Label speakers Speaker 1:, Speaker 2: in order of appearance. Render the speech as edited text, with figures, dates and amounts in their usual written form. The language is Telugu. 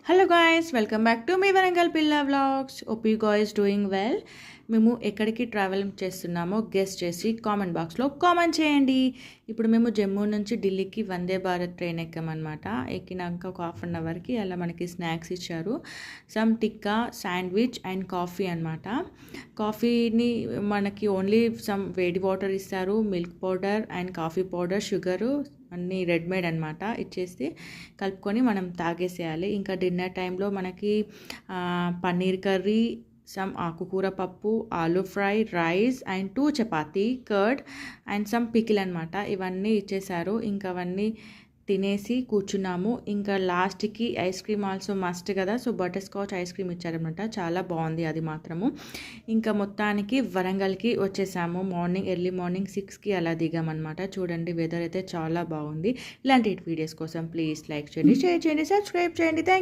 Speaker 1: Hello guys, welcome back to మీ Warangal Pilla vlogs. Hope you guys doing well. మేము ఎక్కడికి ట్రావెల్ చేస్తున్నామో గెస్ చేసి కామెంట్ బాక్స్లో కామెంట్ చేయండి. ఇప్పుడు మేము జమ్మూ నుంచి ఢిల్లీకి వందే భారత్ ట్రైన్ ఎక్కామన్నమాట. ఎక్కినాక ఒక హాఫ్ అన్ అవర్కి అలా మనకి స్నాక్స్ ఇచ్చారు. Some tikka, sandwich and coffee అనమాట. కాఫీని మనకి ఓన్లీ సమ్ వేడి వాటర్ ఇస్తారు, milk powder and coffee powder, sugar అన్నీ రెడీమేడ్ అనమాట ఇచ్చేసి కలుపుకొని మనం తాగేసేయాలి. ఇంకా డిన్నర్ టైంలో మనకి పన్నీర్ కర్రీ, సమ్ ఆకుకూర పప్పు, aloo fry, rice and 2 chapati, curd and some pickle అనమాట. ఇవన్నీ ఇచ్చేసారు. ఇంకా అవన్నీ తినేసి కూర్చున్నాము. ఇంకా లాస్ట్కి ఐస్ క్రీమ్ ఆల్సో మస్ట్ కదా, so butter scotch ice cream ఇచ్చారనమాట. చాలా బాగుంది అది మాత్రము. ఇంకా మొత్తానికి వరంగల్కి వచ్చేసాము. ఎర్లీ మార్నింగ్ 6కి అలా దిగామన్నమాట. చూడండి, వెదర్ అయితే చాలా బాగుంది. ఇలాంటి వీడియోస్ కోసం ప్లీజ్ లైక్ చేయండి, షేర్ చేయండి, సబ్స్క్రైబ్ చేయండి. థ్యాంక్